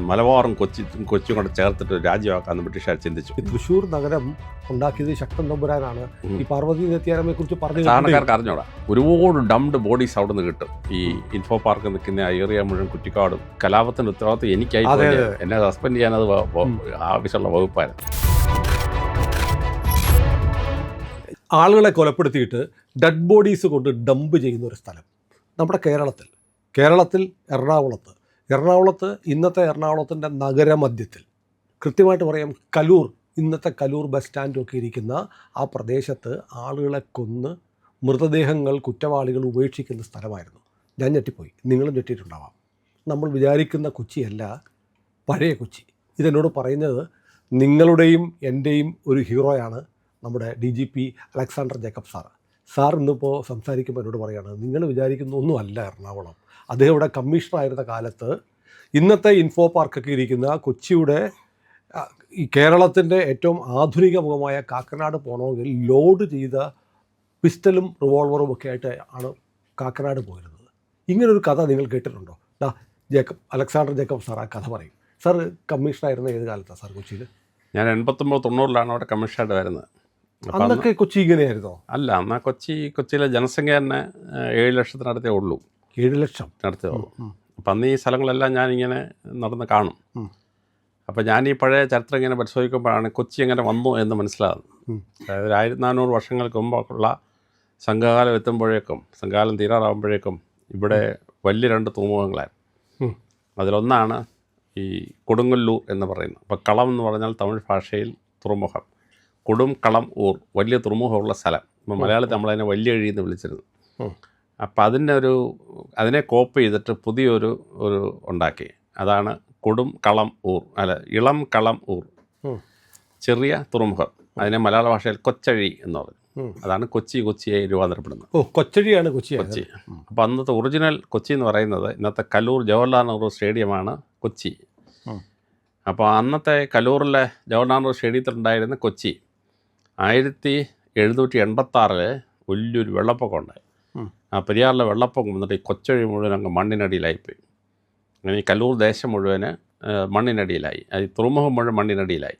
മലബാറും കൊച്ചിയും കൂടെ ചേർത്തിട്ട് രാജ്യമാക്കാമെന്ന് ബ്രിട്ടീഷുകാർ ചിന്തിച്ചു. തൃശ്ശൂർ നഗരം ഉണ്ടാക്കിയത് ശക്തൻ തമ്പുരാനാണ്. ഈ പാർവതി നെത്തിയാരമ്മയെ കുറിച്ച് പറഞ്ഞു സാധാരണക്കാർക്ക് അറിഞ്ഞോടാ. ഒരുപാട് ഡംഡ് ബോഡീസ് അവിടെ നിന്ന് കിട്ടും. ഈ ഇൻഫോ പാർക്ക് നിൽക്കുന്ന ഏരിയ മുഴുവൻ കുറ്റിക്കാടും. കലാപത്തിന്റെ ഉത്തരവാദിത്വം എനിക്കായി എന്നെ സസ്പെൻഡ് ചെയ്യാനത് ആവശ്യമുള്ള വകുപ്പായിരുന്നു. ആളുകളെ കൊലപ്പെടുത്തിയിട്ട് ഡെഡ് ബോഡീസ് കൊണ്ട് ഡംപ് ചെയ്യുന്ന ഒരു സ്ഥലം നമ്മുടെ കേരളത്തിൽ എറണാകുളത്ത് ഇന്നത്തെ എറണാകുളത്തിൻ്റെ നഗരമധ്യത്തിൽ, കൃത്യമായിട്ട് പറയാം കലൂർ, ഇന്നത്തെ കലൂർ ബസ് സ്റ്റാൻഡൊക്കെ ഇരിക്കുന്ന ആ പ്രദേശത്ത് ആളുകളെ കൊന്ന് മൃതദേഹങ്ങൾ കുറ്റവാളികൾ ഉപേക്ഷിക്കുന്ന സ്ഥലമായിരുന്നു. ഞാൻ ഞെട്ടിപ്പോയി, നിങ്ങളും ഞെട്ടിയിട്ടുണ്ടാവാം. നമ്മൾ വിചാരിക്കുന്ന കൊച്ചിയല്ല പഴയ കൊച്ചി. ഇതെന്നോട് പറയുന്നത് നിങ്ങളുടെയും എൻ്റെയും ഒരു ഹീറോയാണ് നമ്മുടെ DGP അലക്സാണ്ടർ ജേക്കബ് സാർ ഇന്നിപ്പോൾ സംസാരിക്കുമ്പോൾ എന്നോട് പറയുകയാണ്, നിങ്ങൾ വിചാരിക്കുന്ന ഒന്നുമല്ല എറണാകുളം. അദ്ദേഹം ഇവിടെ കമ്മീഷണറായിരുന്ന കാലത്ത് ഇന്നത്തെ ഇൻഫോ പാർക്കൊക്കെ ഇരിക്കുന്ന കൊച്ചിയുടെ ഈ കേരളത്തിൻ്റെ ഏറ്റവും ആധുനിക മുഖമായ കാക്കനാട് പോകണമെങ്കിൽ ലോഡ് ചെയ്ത പിസ്റ്റലും റിവോൾവറും ഒക്കെ ആയിട്ട് ആണ് കാക്കനാട് പോയിരുന്നത്. ഇങ്ങനൊരു കഥ നിങ്ങൾ കേട്ടിട്ടുണ്ടോ? അലക്സാണ്ടർ ജേക്കബ് സാർ ആ കഥ പറയും. സാർ കമ്മീഷണറായിരുന്ന ഏത് കാലത്താണ് സാർ കൊച്ചിയിൽ? ഞാൻ 89-90 അവിടെ കമ്മീഷണറായിട്ട് വരുന്നത്. അന്നൊക്കെ കൊച്ചി ഇങ്ങനെയായിരുന്നോ? അല്ല, എന്നാൽ കൊച്ചിയിലെ ജനസംഖ്യ തന്നെ 7 ലക്ഷത്തിനടുത്തേ ഉള്ളൂ. 7 ലക്ഷം അടുത്തേ ഉള്ളൂ. അപ്പം അന്ന് ഈ സ്ഥലങ്ങളെല്ലാം ഞാനിങ്ങനെ നടന്ന് കാണും. അപ്പം ഞാൻ ഈ പഴയ ചരിത്രം ഇങ്ങനെ പരിശോധിക്കുമ്പോഴാണ് കൊച്ചി എങ്ങനെ വന്നു എന്ന് മനസ്സിലാകുന്നത്. അതായത് 1400 വർഷങ്ങൾക്ക് മുമ്പുള്ള സംഘകാലം എത്തുമ്പോഴേക്കും, സംഘകാലം തീരാറാകുമ്പോഴേക്കും ഇവിടെ വലിയ 2 തുറമുഖങ്ങളായിരുന്നു. അതിലൊന്നാണ് ഈ കൊടുങ്ങല്ലൂർ എന്ന് പറയുന്നത്. അപ്പോൾ കളം എന്ന് പറഞ്ഞാൽ തമിഴ് ഭാഷയിൽ തുറമുഖം. കൊടും കളം ഊർ, വലിയ തുറമുഖമുള്ള സ്ഥലം. ഇപ്പോൾ മലയാളത്തിൽ നമ്മളതിനെ വലിയ എഴി എന്ന് വിളിച്ചിരുന്നു. അപ്പം അതിനെ കോപ്പി ചെയ്തിട്ട് പുതിയൊരു ഉണ്ടാക്കി. അതാണ് കൊടും കളം ഊർ, ഇളം കളം ഊർ, ചെറിയ തുറമുഖം. അതിനെ മലയാള ഭാഷയിൽ കൊച്ചഴി എന്ന് പറയും. അതാണ് കൊച്ചിയായി രൂപാന്തരപ്പെടുന്നത്. കൊച്ചഴിയാണ് കൊച്ചി. അപ്പോൾ അന്നത്തെ ഒറിജിനൽ കൊച്ചി എന്ന് പറയുന്നത് ഇന്നത്തെ കലൂർ ജവഹർലാൽ നെഹ്റു സ്റ്റേഡിയമാണ് കൊച്ചി. അപ്പോൾ അന്നത്തെ കലൂറിലെ ജവഹർലാൽ നെഹ്റു സ്റ്റേഡിയത്തിലുണ്ടായിരുന്ന കൊച്ചി 1786 വലിയൊരു വെള്ളപ്പൊക്കം ഉണ്ടായി. ആ പെരിയാറിലെ വെള്ളപ്പൊക്കം വന്നിട്ട് ഈ കൊച്ചഴി മുഴുവൻ അങ്ങ് മണ്ണിനടിയിലായിപ്പോയി. അങ്ങനെ ഈ കലൂർ ദേശം മുഴുവന് മണ്ണിനടിയിലായി. അത് തുറമുഖം മുഴുവൻ മണ്ണിനടിയിലായി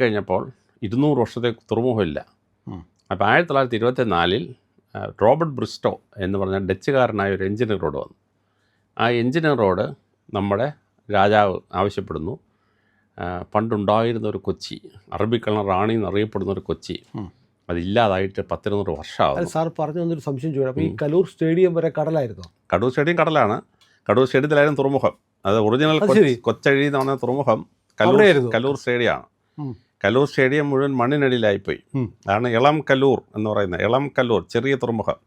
കഴിഞ്ഞപ്പോൾ 200 വർഷത്തേക്ക് തുറമുഖമില്ല. അപ്പോൾ 1924 റോബർട്ട് ബ്രിസ്റ്റോ എന്ന് പറഞ്ഞ ഡച്ചുകാരനായ ഒരു എഞ്ചിനീയറോട് വന്നു. ആ എഞ്ചിനീയറോട് നമ്മുടെ രാജാവ് ആവശ്യപ്പെടുന്നു, പണ്ടുണ്ടായിരുന്ന ഒരു കൊച്ചി, അറബിക്കടൽ റാണി എന്നറിയപ്പെടുന്ന ഒരു കൊച്ചി, അതില്ലാതായിട്ട് 10-100 വർഷമാകും. സാർ പറഞ്ഞു തന്നൊരു സംശയം ചോദിച്ചു. അപ്പോൾ ഈ കലൂർ സ്റ്റേഡിയം വരെ കടലായിരുന്നോ? കടൂർ സ്റ്റേഡിയം കടലാണ്. കടൂർ സ്റ്റേഡിയത്തിലായിരുന്നു തുറമുഖം. അത് ഒറിജിനൽ കൊച്ചഴി എന്ന് പറഞ്ഞ തുറമുഖം കലൂർ സ്റ്റേഡിയമാണ്. കലൂർ സ്റ്റേഡിയം മുഴുവൻ മണ്ണിനടിയിലായിപ്പോയി. അതാണ് ഇളം കലൂർ എന്ന് പറയുന്നത്. ഇളം കലൂർ ചെറിയ തുറമുഖം.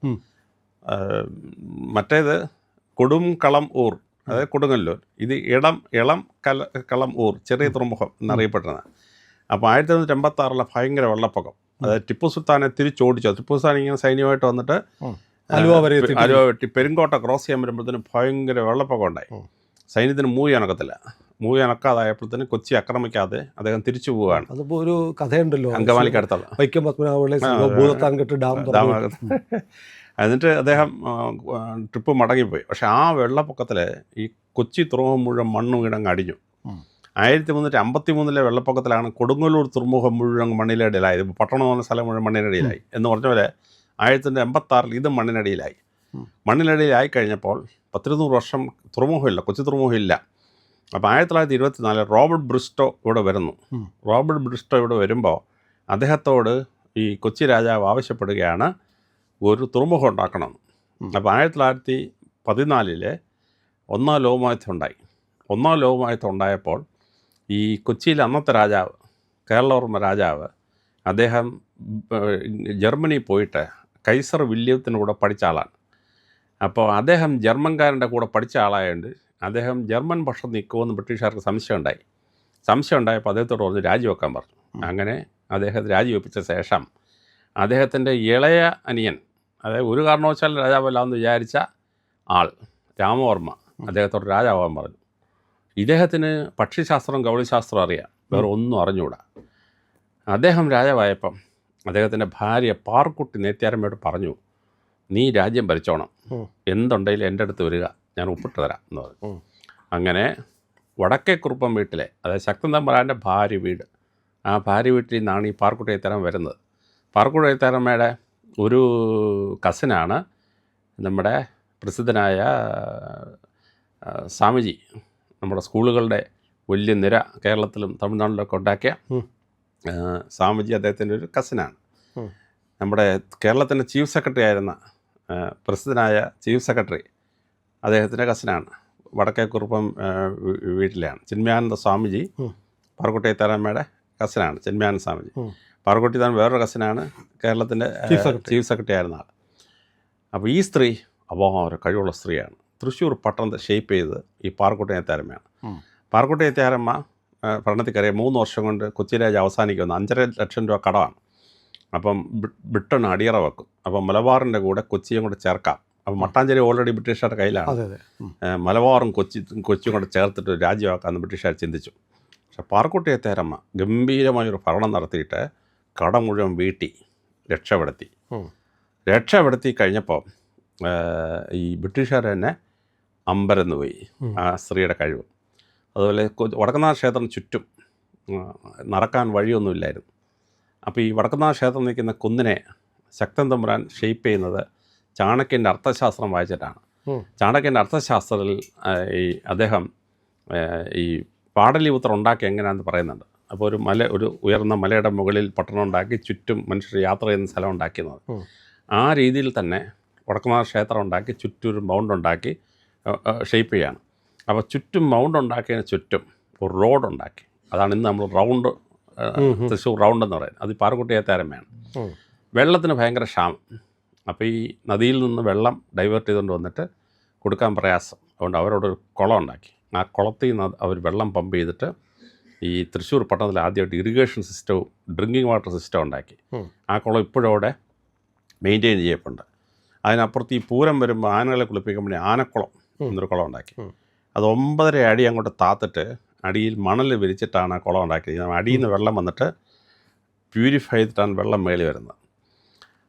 മറ്റേത് കൊടും കളം ഊർ, അതായത് കൊടുങ്ങല്ലൂർ. ഇത് ഇളം കളം ഊർ, ചെറിയ തുറമുഖം എന്നറിയപ്പെടുന്നത്. അപ്പോൾ 1986 ഭയങ്കര വെള്ളപ്പൊക്കം. അതായത് ടിപ്പു സുൽത്താനെ തിരിച്ചോടിച്ചു. ടിപ്പു സുൽത്താൻ ഇങ്ങനെ സൈന്യമായിട്ട് വന്നിട്ട് ആലുവ വെട്ടി പെരുങ്കോട്ട ക്രോസ് ചെയ്യാൻ വരുമ്പോഴത്തേനും ഭയങ്കര വെള്ളപ്പൊക്കം ഉണ്ടായി. സൈന്യത്തിന് മൂവ് അനക്കാതായപ്പോഴത്തേനും കൊച്ചി ആക്രമിക്കാതെ അദ്ദേഹം തിരിച്ചു പോവുകയാണ്. അതിപ്പോൾ ഒരു കഥയുണ്ടല്ലോ, അങ്കമാലിക്കടുത്തുള്ള വൈക്കം പത്മനാഭപിള്ള ഡാം. എന്നിട്ട് അദ്ദേഹം ട്രിപ്പ് മടങ്ങിപ്പോയി. പക്ഷെ ആ വെള്ളപ്പൊക്കത്തിൽ ഈ കൊച്ചി തുറമുഖം മുഴുവൻ മണ്ണ് വീണങ്ങ് അടിഞ്ഞു. 1353 വെള്ളപ്പൊക്കത്തിലാണ് കൊടുങ്ങല്ലൂർ തുറമുഖം മുഴുവൻ മണ്ണിനടിയിലായത്. പട്ടണം എന്ന സ്ഥലം മുഴുവൻ മണ്ണിനടിയിലായി എന്ന് പറഞ്ഞ പോലെ 1986 ഇത് മണ്ണിനടിയിലായി കഴിഞ്ഞപ്പോൾ 10-100 വർഷം തുറമുഖമില്ല, കൊച്ചി തുറമുഖമില്ല. അപ്പോൾ 1924 റോബർട്ട് ബ്രിസ്റ്റോ ഇവിടെ വരുന്നു. റോബർട്ട് ബ്രിസ്റ്റോ ഇവിടെ വരുമ്പോൾ അദ്ദേഹത്തോട് ഈ കൊച്ചി രാജാവ് ആവശ്യപ്പെടുകയാണ് ഒരു തുറമുഖം ഉണ്ടാക്കണം. അപ്പോൾ 1914 ഒന്നാം ലോകമഹായുദ്ധം ഉണ്ടായപ്പോൾ ഈ കൊച്ചിയിലെ അന്നത്തെ രാജാവ്, കേരളവർമ്മ രാജാവ്, അദ്ദേഹം ജർമ്മനി പോയിട്ട് കൈസർ വില്യത്തിൻ്റെ കൂടെ പഠിച്ച ആളാണ്. അപ്പോൾ അദ്ദേഹം ജർമ്മൻകാരൻ്റെ കൂടെ പഠിച്ച ആളായതുകൊണ്ട് അദ്ദേഹം ജർമ്മൻ പക്ഷം നിൽക്കുമെന്ന് ബ്രിട്ടീഷുകാർക്ക് സംശയം ഉണ്ടായപ്പോൾ അദ്ദേഹത്തോട് പറഞ്ഞ് രാജിവെക്കാൻ പറഞ്ഞു. അങ്ങനെ അദ്ദേഹത്തെ രാജിവെപ്പിച്ച ശേഷം അദ്ദേഹത്തിൻ്റെ ഇളയ അനിയൻ, അതായത് ഒരു കാരണവശാലും രാജാവല്ലാമെന്ന് വിചാരിച്ച ആൾ രാമവർമ്മ അദ്ദേഹത്തോട് രാജാവാൻ പറഞ്ഞു. ഇദ്ദേഹത്തിന് പക്ഷിശാസ്ത്രം ഗൗളിശാസ്ത്രം അറിയാം, വേറെ ഒന്നും അറിഞ്ഞുകൂടാ. അദ്ദേഹം രാജാവായപ്പം അദ്ദേഹത്തിൻ്റെ ഭാര്യ പാർക്കുട്ടി നേത്യാരമ്മയോട് പറഞ്ഞു, നീ രാജ്യം ഭരിച്ചോണം, എന്തുണ്ടെങ്കിലും എൻ്റെ അടുത്ത് വരിക, ഞാൻ ഒപ്പിട്ട് തരാം എന്ന് പറഞ്ഞു. അങ്ങനെ വടക്കേക്കുറുപ്പം വീട്ടിലെ, അതായത് ശക്തൻ തമ്പുരാൻ്റെ ഭാര്യ വീട്, ആ ഭാര്യ വീട്ടിൽ നിന്നാണ് ഈ പാർക്കുട്ടി എഴുത്താരം വരുന്നത്. പാർക്കുട്ടി എഴുത്താരമ്മയുടെ ഒരു കസിനാണ് നമ്മുടെ പ്രസിദ്ധനായ സ്വാമിജി. നമ്മുടെ സ്കൂളുകളുടെ വലിയ നിര കേരളത്തിലും തമിഴ്നാട്ടിലൊക്കെ ഉണ്ടാക്കിയ സ്വാമിജി അദ്ദേഹത്തിൻ്റെ ഒരു കസിനാണ്. നമ്മുടെ കേരളത്തിൻ്റെ ചീഫ് സെക്രട്ടറി ആയിരുന്ന പ്രസിദ്ധനായ ചീഫ് സെക്രട്ടറി അദ്ദേഹത്തിൻ്റെ കസിനാണ്. വടക്കേക്കുറുപ്പം വീട്ടിലാണ് ചിന്മയാനന്ദ സ്വാമിജി. പാർക്കുട്ടി എഴുത്താരമ്മയുടെ കസിനാണ് ചിന്മയാനന്ദ സ്വാമിജി. പാർക്കുട്ടി താൻ വേറൊരു കസിനാണ്, കേരളത്തിൻ്റെ ചീഫ് സെക്രട്ടറി ആയിരുന്ന ആൾ. അപ്പോൾ ഈ സ്ത്രീ അപാര കഴിവുള്ള സ്ത്രീയാണ്. തൃശ്ശൂർ പട്ടണത്തെ ഷേപ്പ് ചെയ്തത് ഈ പാർക്കുട്ടി എഴുത്താരമ്മയാണ്. പാർക്കുട്ടി എഴുത്താരമ്മ പഠനത്തിൽ കയറിയ 3 വർഷം കൊണ്ട് കൊച്ചി രാജ് അവസാനിക്കുന്ന 5.5 ലക്ഷം രൂപ കടമാണ്. അപ്പം ബ്രിട്ടൺ അടിയറ വെക്കും. അപ്പം മലബാറിൻ്റെ കൂടെ കൊച്ചിയും കൂടെ ചേർക്കാം. അപ്പം മട്ടാഞ്ചേരി ഓൾറെഡി ബ്രിട്ടീഷുകാരുടെ കയ്യിലാണ്. മലബാറും കൊച്ചിയും കൂടെ ചേർത്തിട്ട് രാജ്യമാക്കാമെന്ന് ബ്രിട്ടീഷുകാർ ചിന്തിച്ചു. പക്ഷെ പാർക്കുട്ടി എഴുത്താരമ്മ ഗംഭീരമായൊരു ഭരണം നടത്തിയിട്ട് കട മുഴുവൻ വീട്ടി രക്ഷപ്പെടുത്തി കഴിഞ്ഞപ്പോൾ ഈ ബ്രിട്ടീഷുകാർ തന്നെ അമ്പരന്ന് പോയി ആ സ്ത്രീയുടെ കഴിവ്. അതുപോലെ വടക്കുന്നാഥ ക്ഷേത്രം ചുറ്റും നടക്കാൻ വഴിയൊന്നുമില്ലായിരുന്നു. അപ്പോൾ ഈ വടക്കുന്നാഥ ക്ഷേത്രം നിൽക്കുന്ന കുന്നിനെ ശക്തൻ തമ്പുരാൻ ഷേപ്പ് ചെയ്യുന്നത് ചാണക്യൻ്റെ അർത്ഥശാസ്ത്രം വായിച്ചിട്ടാണ്. ചാണക്യൻ്റെ അർത്ഥശാസ്ത്രത്തിൽ ഈ അദ്ദേഹം ഈ പാടലിപുത്രം ഉണ്ടാക്കി എങ്ങനെയാണെന്ന് പറയുന്നുണ്ട്. അപ്പോൾ ഒരു ഉയർന്ന മലയുടെ മുകളിൽ പട്ടണം ഉണ്ടാക്കി ചുറ്റും മനുഷ്യർ യാത്ര ചെയ്യുന്ന സ്ഥലം ഉണ്ടാക്കുന്നത്. ആ രീതിയിൽ തന്നെ വടക്കുന്നാഥ ക്ഷേത്രം ഉണ്ടാക്കി ചുറ്റും ഒരു മൗണ്ട് ഉണ്ടാക്കി ഷേപ്പ് ചെയ്യാണ്. അപ്പോൾ ചുറ്റും മൗണ്ട് ഉണ്ടാക്കിയതിന് ചുറ്റും ഒരു റോഡ് ഉണ്ടാക്കി. അതാണ് ഇന്ന് നമ്മൾ റൗണ്ട്, തൃശ്ശൂർ റൗണ്ട് എന്ന് പറയുന്നത്. അത് പാർക്കുട്ടി എഴുത്താരമ്മയാണ്. വെള്ളത്തിന് ഭയങ്കര ക്ഷാമം. അപ്പോൾ ഈ നദിയിൽ നിന്ന് വെള്ളം ഡൈവേർട്ട് ചെയ്തുകൊണ്ട് വന്നിട്ട് കൊടുക്കാൻ പ്രയാസം. അതുകൊണ്ട് അവരോടൊരു കുളം ഉണ്ടാക്കി. ആ കുളത്തിൽ നിന്ന് അവർ വെള്ളം പമ്പ് ചെയ്തിട്ട് ഈ തൃശ്ശൂർ പട്ടണത്തിൽ ആദ്യമായിട്ട് ഇറിഗേഷൻ സിസ്റ്റവും ഡ്രിങ്കിങ് വാട്ടർ സിസ്റ്റം ഉണ്ടാക്കി. ആ കുളം ഇപ്പോഴും അവിടെ മെയിൻറ്റെയിൻ ചെയ്യപ്പെടുന്നുണ്ട്. അതിനപ്പുറത്ത് ഈ പൂരം വരുമ്പോൾ ആനകളെ കുളിപ്പിക്കുമ്പോൾ ആനക്കുളം എന്നൊരു കുളം ഉണ്ടാക്കി. അത് 9.5 അടി അങ്ങോട്ട് താത്തിട്ട് അടിയിൽ മണൽ വിരിച്ചിട്ടാണ് ആ കുളം ഉണ്ടാക്കിയത്. അടിയിൽ നിന്ന് വെള്ളം വന്നിട്ട് പ്യൂരിഫൈ ചെയ്തിട്ടാണ് വെള്ളം മേളി വരുന്നത്.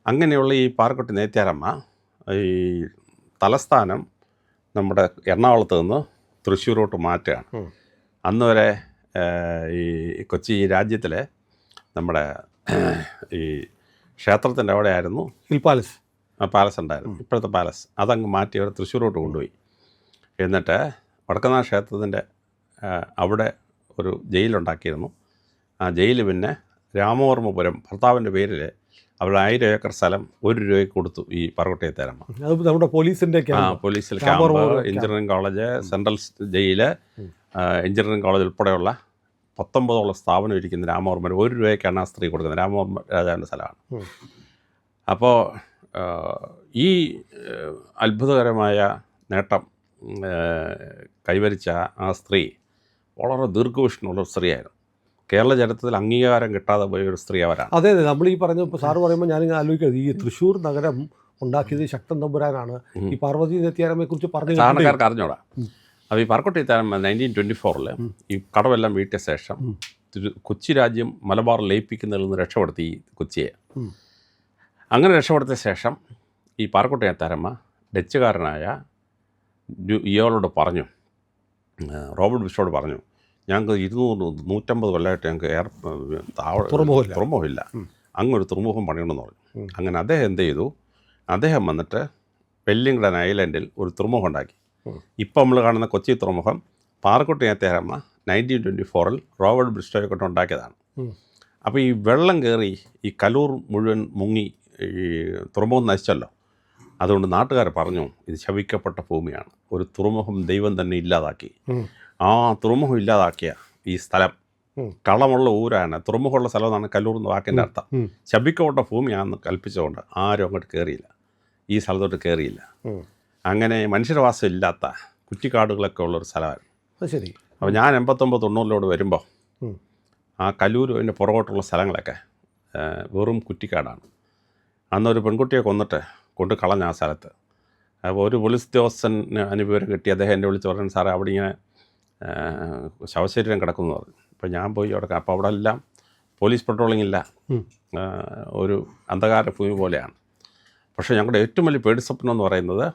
അങ്ങനെയുള്ള ഈ പാർക്കുട്ടി എഴുത്താരമ്മ ഈ തലസ്ഥാനം നമ്മുടെ എറണാകുളത്ത് നിന്ന് തൃശ്ശൂരോട്ട് മാറ്റുകയാണ്. അന്ന് വരെ ഈ കൊച്ചി രാജ്യത്തിലെ നമ്മുടെ ഈ ക്ഷേത്രത്തിൻ്റെ അവിടെ ആയിരുന്നു ഹിൽ പാലസ് ഉണ്ടായിരുന്നു, ഇപ്പോഴത്തെ പാലസ്. അതങ്ങ് മാറ്റി അവർ തൃശ്ശൂരോട്ട് കൊണ്ടുപോയി. എന്നിട്ട് വടക്കുന്നാഥ ക്ഷേത്രത്തിൻ്റെ അവിടെ ഒരു ജയിലുണ്ടാക്കിയിരുന്നു. ആ ജയിൽ പിന്നെ രാമവർമ്മപുരം ഭർത്താവിൻ്റെ പേരിൽ അവിടെ 1000 ഏക്കർ സ്ഥലം 1 രൂപയ്ക്ക് കൊടുത്തു ഈ പാർക്കുട്ടി എഴുത്താരമ്മ. നമ്മുടെ പോലീസിൽ ക്യാമ്പ്, എഞ്ചിനീയറിംഗ് കോളേജ്, സെൻട്രൽ ജയില്, എഞ്ചിനീയറിംഗ് കോളേജ് ഉൾപ്പെടെയുള്ള 19ഓളം സ്ഥാപനം ഇരിക്കുന്ന രാമവർമ്മൻ 1 രൂപയ്ക്കാണ് ആ സ്ത്രീ കൊടുക്കുന്നത്. രാമവർമ്മ രാജാവിൻ്റെ സ്ഥലമാണ്. അപ്പോൾ ഈ അത്ഭുതകരമായ നേട്ടം കൈവരിച്ച ആ സ്ത്രീ വളരെ ദീർഘവീക്ഷണമുള്ള സ്ത്രീയായിരുന്നു. കേരള ചരിത്രത്തിൽ അംഗീകാരം കിട്ടാതെ പോയ ഒരു സ്ത്രീ അവരാണ്. അതെ, നമ്മൾ ഈ പറഞ്ഞ സാറ് പറയുമ്പോൾ ഞാനിങ്ങനെ ആലോചിക്കുന്നത് ഈ തൃശ്ശൂർ നഗരം ഉണ്ടാക്കിയത് ശക്തൻ തമ്പുരാനാണ്. ഈ പാർവതി എഴുത്താരമ്മയെ കുറിച്ച് പറഞ്ഞു സാധാരണക്കാർക്ക് അറിഞ്ഞൂടാ. അപ്പോൾ ഈ പാർക്കുട്ടി എഴുത്താരമ്മ 1924 ഈ കടവെല്ലാം വീട്ടിയ ശേഷം കൊച്ചി രാജ്യം മലബാർ ലയിപ്പിക്കുന്നതിൽ നിന്ന് രക്ഷപ്പെടുത്തി ഈ കൊച്ചിയെ. അങ്ങനെ രക്ഷപ്പെടുത്തിയ ശേഷം ഈ പാർക്കുട്ടി എഴുത്താരമ്മ ഡച്ചുകാരനായ ഇയാളോട് പറഞ്ഞു, റോബർട്ട് ബിഷോട് പറഞ്ഞു, ഞങ്ങൾക്ക് 200-150 കൊല്ലമായിട്ട് ഞങ്ങൾക്ക് തുറമുഖമില്ല, അങ്ങൊരു തുറമുഖം പണിയണമെന്ന് പറഞ്ഞു. അങ്ങനെ അദ്ദേഹം എന്ത് ചെയ്തു, അദ്ദേഹം വന്നിട്ട് വെല്ലിംഗ്ടൺ ഐലൻഡിൽ ഒരു തുറമുഖം ഉണ്ടാക്കി. ഇപ്പം നമ്മൾ കാണുന്ന കൊച്ചി തുറമുഖം പാർക്കുട്ടി എഴുത്താരമ്മ 1924 റോബർട്ട് ബ്രിസ്റ്റോയെ കൊണ്ട് ഉണ്ടാക്കിയതാണ്. അപ്പോൾ ഈ വെള്ളം കയറി ഈ കലൂർ മുഴുവൻ മുങ്ങി ഈ തുറമുഖം നശിച്ചല്ലോ. അതുകൊണ്ട് നാട്ടുകാർ പറഞ്ഞു, ഇത് ശപിക്കപ്പെട്ട ഭൂമിയാണ്, ഒരു തുറമുഖം ദൈവം തന്നെ ഇല്ലാതാക്കി. ആ തുറമുഖം ഇല്ലാതാക്കിയ ഈ സ്ഥലം കളമുള്ള ഊരാണ്, തുറമുഖമുള്ള സ്ഥലം എന്നാണ് കല്ലൂർ എന്ന വാക്കിൻ്റെ അർത്ഥം. ശപിക്കപ്പെട്ട ഭൂമിയാണെന്ന് കൽപ്പിച്ചുകൊണ്ട് ആരും അങ്ങോട്ട് കയറിയില്ല, ഈ സ്ഥലത്തോട്ട് കയറിയില്ല. അങ്ങനെ മനുഷ്യവാസം ഇല്ലാത്ത കുറ്റിക്കാടുകളൊക്കെ ഉള്ളൊരു സ്ഥലമായിരുന്നു. ശരി. അപ്പോൾ ഞാൻ 89-90 വരുമ്പോൾ ആ കല്ലൂർ അതിൻ്റെ പുറകോട്ടുള്ള സ്ഥലങ്ങളൊക്കെ വെറും കുറ്റിക്കാടാണ്. അന്നൊരു പെൺകുട്ടിയെ കൊണ്ട് കളഞ്ഞ ആ സ്ഥലത്ത്. അപ്പോൾ ഒരു പോലീസ് ഉദ്യോഗസ്ഥന് അനുവിവരം കിട്ടി. അദ്ദേഹം എന്നെ വിളിച്ച് പറഞ്ഞു, സാറേ അവിടെ ഇങ്ങനെ ശവശരീരം കിടക്കുന്നു പറഞ്ഞു. അപ്പോൾ ഞാൻ പോയി അവിടെ. അപ്പോൾ അവിടെ എല്ലാം പോലീസ് പെട്രോളിംഗ് ഇല്ല, ഒരു അന്ധകാര ഭൂമി പോലെയാണ്. പക്ഷേ ഞങ്ങളുടെ ഏറ്റവും വലിയ പേടി സ്വപ്നം എന്ന് പറയുന്നത്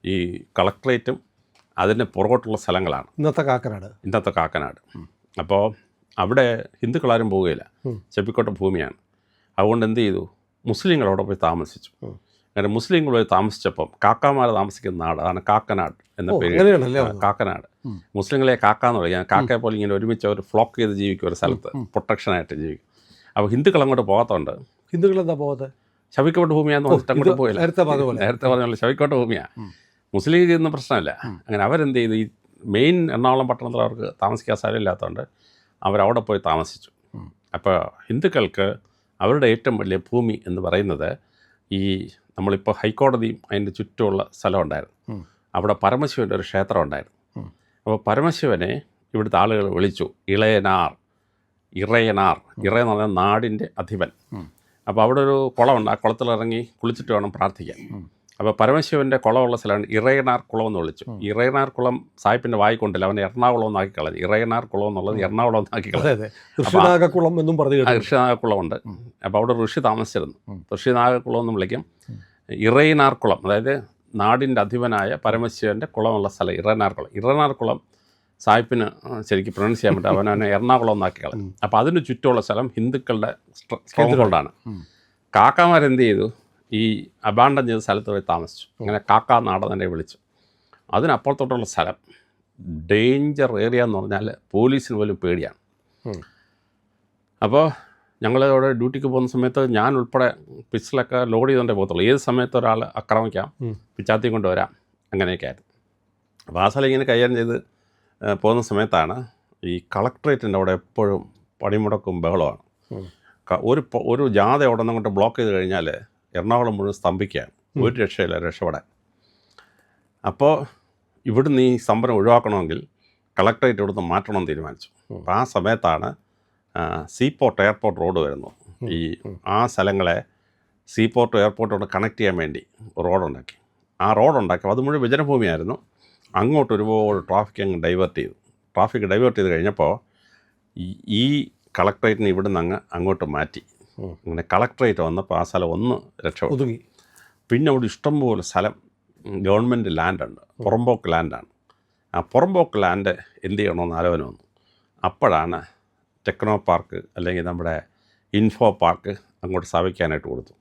ഈ കളക്ട്രേറ്റും അതിന് പുറകോട്ടുള്ള സ്ഥലങ്ങളാണ് ഇന്നത്തെ കാക്കനാട്. അപ്പോൾ അവിടെ ഹിന്ദുക്കളാരും പോവുകയില്ല, ചെപ്പിക്കോട്ട ഭൂമിയാണ്. അതുകൊണ്ട് എന്ത് ചെയ്തു, മുസ്ലിങ്ങൾ അവിടെ പോയി താമസിച്ചു. അങ്ങനെ മുസ്ലിങ്ങൾ പോയി താമസിച്ചപ്പം കാക്കാമാർ താമസിക്കുന്ന നാട്, അതാണ് കാക്കനാട് എന്ന പേര്. കാക്കനാട് മുസ്ലിങ്ങളെ കാക്ക എന്ന് പറയും. കാക്കയെ പോലെ ഇങ്ങനെ ഒരുമിച്ച് അവർ ഫ്ലോക്ക് ചെയ്ത് ജീവിക്കും ഒരു സ്ഥലത്ത്, പ്രൊട്ടക്ഷനായിട്ട് ജീവിക്കും. അപ്പോൾ ഹിന്ദുക്കൾ അങ്ങോട്ട് പോകാത്തതുകൊണ്ട് ഹിന്ദുക്കളെന്താ പോകാതെ ശവിക്കോട്ട് ഭൂമിയാന്ന് പറഞ്ഞിട്ട് അങ്ങോട്ട് പോയില്ല. നേരത്തെ പറഞ്ഞ ശവിക്കോട്ട് ഭൂമിയാണ്. മുസ്ലിം ലീഗിന് പ്രശ്നമില്ല. അങ്ങനെ അവരെന്ത് ചെയ്തു, ഈ മെയിൻ എറണാകുളം പട്ടണത്തിൽ അവർക്ക് താമസിക്കാൻ സ്ഥലമില്ലാത്തതുകൊണ്ട് അവരവിടെ പോയി താമസിച്ചു. അപ്പോൾ ഹിന്ദുക്കൾക്ക് അവരുടെ ഏറ്റവും വലിയ ഭൂമി എന്ന് പറയുന്നത് ഈ നമ്മളിപ്പോൾ ഹൈക്കോടതിയും അതിൻ്റെ ചുറ്റുമുള്ള സ്ഥലം ഉണ്ടായിരുന്നു. അവിടെ പരമശിവൻ്റെ ഒരു ക്ഷേത്രം ഉണ്ടായിരുന്നു. അപ്പോൾ പരമശിവനെ ഇവിടുത്തെ ആളുകൾ വിളിച്ചു ഇറയനാർ എന്ന് പറഞ്ഞാൽ നാടിൻ്റെ അധിപൻ. അപ്പോൾ അവിടെ ഒരു കുളമുണ്ട്, ആ കുളത്തിലിറങ്ങി കുളിച്ചിട്ട് വേണം പ്രാർത്ഥിക്കാൻ. അപ്പോൾ പരമശിവൻ്റെ കുളമുള്ള സ്ഥലമാണ് ഇറയനാർ കുളം എന്ന് വിളിച്ചു. ഇറയനാർ കുളം സാഹിബിൻ്റെ വായിക്കൊണ്ടില്ല, അവനെ എറണാകുളം എന്നാക്കി കളഞ്ഞു. ഇറയനാർ കുളം എന്നുള്ളത് എറണാകുളം എന്നാക്കി കളഞ്ഞു. ഋഷിനാഗക്കുളം എന്നും പറഞ്ഞു. ഋഷിനാഗക്കുളമുണ്ട്. അപ്പോൾ അവിടെ ഋഷി താമസിച്ചിരുന്നു. ഋഷിനാഗക്കുളം എന്ന് വിളിക്കും. ഇറയനാർ കുളം, അതായത് നാടിൻ്റെ അധിപനായ പരമശിവൻ്റെ കുളമുള്ള സ്ഥലം ഇറയനാർ കുളം സാഹിബിന് ശരിക്കും പ്രൊനൗൺസ് ചെയ്യാൻ പറ്റും. അവനെ എറണാകുളം എന്നാക്കി കളഞ്ഞു. അപ്പോൾ അതിന് ചുറ്റുമുള്ള സ്ഥലം ഹിന്ദുക്കളുടെ സ്ട്രോങ് ഹോൾഡാണ്. കാക്കാമാരെന്ത് ചെയ്തു, ഈ അബാണ്ടൻ ചെയ്ത സ്ഥലത്ത് പോയി താമസിച്ചു. അങ്ങനെ കാക്ക നാട് തന്നെ വിളിച്ചു. അതിനപ്പുറത്തോട്ടുള്ള സ്ഥലം ഡേഞ്ചർ ഏരിയ എന്ന് പറഞ്ഞാൽ പോലീസിന് പോലും പേടിയാണ്. അപ്പോൾ ഞങ്ങളവിടെ ഡ്യൂട്ടിക്ക് പോകുന്ന സമയത്ത് ഞാൻ ഉൾപ്പെടെ പിസ്റ്റലൊക്കെ ലോഡ് ചെയ്തുകൊണ്ടേ പോകത്തുള്ളൂ. ഏത് സമയത്ത് ഒരാൾ ആക്രമിക്കാം, പിച്ചാത്തി കൊണ്ടുവരാം, അങ്ങനെയൊക്കെ ആയിരുന്നു. അപ്പോൾ ആ സ്ഥലം ഇങ്ങനെ കൈകാര്യം ചെയ്ത് പോകുന്ന സമയത്താണ് ഈ കളക്ട്രേറ്റിൻ്റെ അവിടെ എപ്പോഴും പണിമുടക്കും ബഹളമാണ്. ഒരു ജാഥ അവിടെ നിന്ന് അങ്ങോട്ട് ബ്ലോക്ക് ചെയ്ത് കഴിഞ്ഞാൽ എറണാകുളം മുഴുവൻ സ്തംഭിക്കുകയാണ്, ഒരു രക്ഷയില്ല രക്ഷപ്പെടാൻ. അപ്പോൾ ഇവിടുന്ന് ഈ സമരം ഒഴിവാക്കണമെങ്കിൽ കളക്ട്രേറ്റ് ഇവിടുന്ന് മാറ്റണമെന്ന് തീരുമാനിച്ചു. അപ്പോൾ ആ സമയത്താണ് സീപോർട്ട് എയർപോർട്ട് റോഡ് വരുന്നു. ഈ ആ സ്ഥലങ്ങളെ സീപോർട്ട് എയർപോർട്ടോട് കണക്ട് ചെയ്യാൻ വേണ്ടി റോഡുണ്ടാക്കി. ആ റോഡുണ്ടാക്കി അത് മുഴുവൻ വിജനഭൂമിയായിരുന്നു. അങ്ങോട്ട് ഒരുപാട് ട്രാഫിക് ഡൈവേർട്ട് ചെയ്ത് കഴിഞ്ഞപ്പോൾ ഈ കളക്ട്രേറ്റിന് ഇവിടുന്ന് അങ്ങോട്ട് മാറ്റി. അങ്ങനെ കളക്ട്രേറ്റ് വന്നപ്പോൾ ആ സ്ഥലം ഒന്ന് രക്ഷപ്പെട്ടു. പിന്നെ അവിടെ ഇഷ്ടംപോലെ സ്ഥലം ഗവൺമെൻറ് ലാൻഡുണ്ട്, പുറമ്പോക്ക് ലാൻഡാണ്. ആ പുറമ്പോക്ക് ലാൻഡ് എന്ത് ചെയ്യണമെന്ന് ആലോചന വന്നു. അപ്പോഴാണ് ടെക്നോ പാർക്ക് അല്ലെങ്കിൽ നമ്മുടെ ഇൻഫോ പാർക്ക് അങ്ങോട്ട് സ്ഥാപിക്കാനായിട്ട് കൊടുത്തു.